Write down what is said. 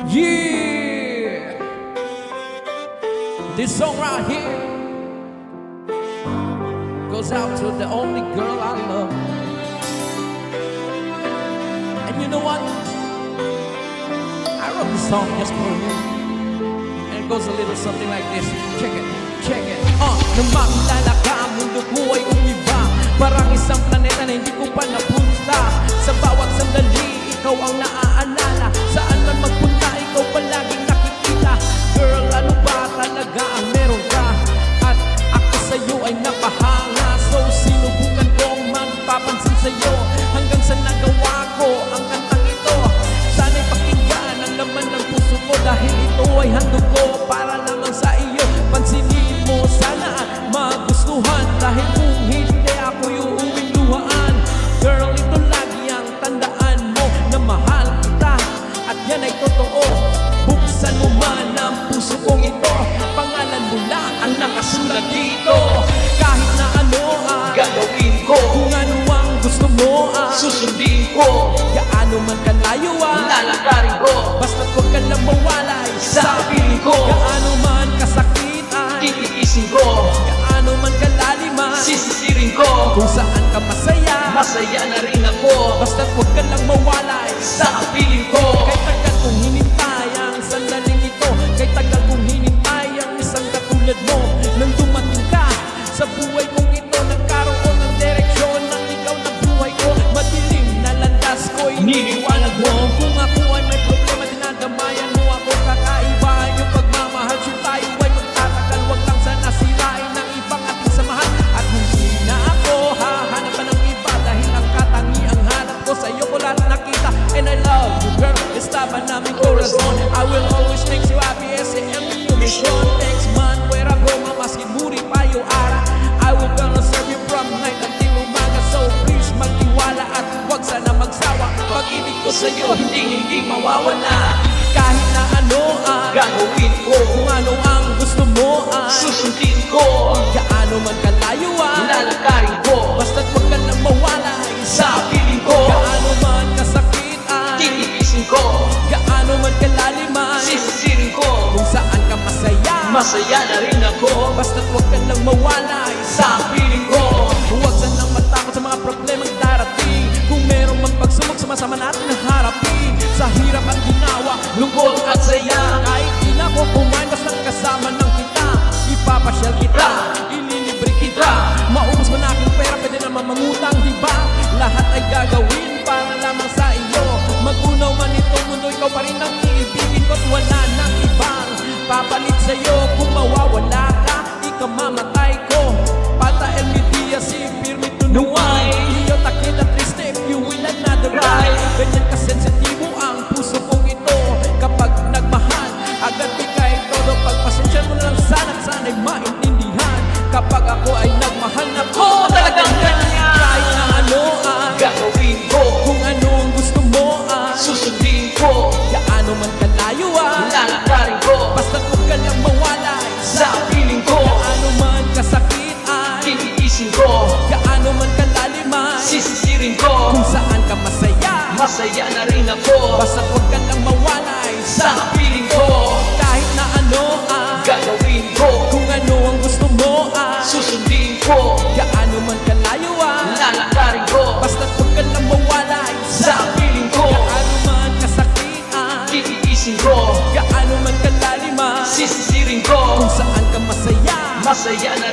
Yeah! This song right here goes out to the only girl I love. And you know what? I wrote this song just for you. And it goes a little something like this. Check it, check it. Nung makilala ka, ang mundo ko ay umiba. Parang isang planeta na hindi ko pa napunta. Sa bawat sandali, ikaw ang naaalala. Saan man magpunta, ikaw palaging nakikita. Girl, ano ba talaga ang meron ka? At ako sa'yo ay napahanga. So sinubukan kong magpapansin sa'yo, hanggang sa nagawa ko ang kantang ito. Sana'y pakinggan ang laman ng puso ko, dahil ito ay handog ko para lamang sa iyo. Pansinin mo, sana magustuhan, dahil kung hindi ako'y uuwing luhaan. Girl, ito lagi ang tandaan mo, na mahal kita at yan ay totoo. Buksan mo man ang puso kong ito, pangalan mo lang ang nakasulat dito. Kahit na ano ang gagawin ko, kung ano ang gusto mo ang susundin ko, gaano man kalayo ang lalakarin ko, basta't huwag ka lang mawalay sa piling ko. Gaano man kasakit ang Titiisin ko, gaano man kalalim ang sisisirin ko, kung saan ka masaya, masaya na rin ako, basta't huwag ka lang mawalay sa piling ko. Kay tagal kong hinintay ang sandaling ito, kay tagal kong hinintay ang isang katulad mo. Nang dumating ka sa buhay kong ito, nagkaroon ng direksyon ng ikaw na buhay ko. Madilim na landas ko, iniiwanag mo. Kung ako ay may problema, dinadamayan mo ako. Kakaiba yung pagmamahal, siya tayo ay magtatagal. Huwag lang sana sirain ng ibang ating samahan. At hindi na ako hahanapan ng iba, dahil ang katangiang hanap ko sa'yo ko lahat nakita. And I love you, girl, estaban namin corazon. I will always make you happy, ese es mi mission. Thanks man, fuera broma, maski muri payo ara. I will gonna serve you from night until umaga. So please magtiwala at huwag sana magsawa. Pag-ibig ko sa'yo, hindi mawawala. Kahit na ano ang Gagawin ko, kung ano ang gusto mo ang susundin ko, gaano man kalayo ang lalakarin ko, basta't huwag ka lang mawalay sa piling ko. gaano man kasakit ang Titiisin ko, gaano man kalalim ang sisisirin ko, kung saan ka masaya, masaya na rin ako, basta't huwag ka lang mawalay sa piling ko. huwag sanang matakot sa mga problemang darating. Kung merong magpagsumok, sumasama natin na harapin. Sa hirap at ginawa, Lungkot at saya, kahit di na ko kumain, basta't kasama ng kita. Ipapasyal kita, ililibre kita. Maubos man aking pera, pwede naman mangutang, diba? Lahat ay gagawin para lamang sa iyo. Magunaw man itong mundo, ikaw pa rin ang iibigin ko't wala nang ibang papalit sa'yo. Kung mawawala ka, ikamamatay ko. Pata el mi día, si firme tu no hay. Iyo takita triste, if you will another ride. Ganyan kasensitibo ang puso kong ito. Kapag nagmahal, agad bigay todo. Pagpasensya mo na lang sana, sana'y maintindihan. Kapag ako ay nagmahal na ko, talagang ganyan. kahit na ano ang Gagawin ko, kung ano ang gusto mo ang susundin ko, gaano man kalayo ang lalakarin ko, basta't huwag ka lang mawalay sa piling ko. gaano man kasakit ang Titiisin ko, gaano man kalalim ang sisisirin ko, kung saan ka masaya, masaya na rin ako, basta't huwag ka lang mawalay sa piling ko. kahit na ano ang Gagawin ko, kung ano ang gusto mo ang susundin ko, gaano man kalayo ang lalakarin ko, basta't huwag ka lang mawalay sa piling ko. gaano man kasakit ang Titiisin ko, gaano man kalalim ang sisisirin ko, kung saan ka masaya, masaya na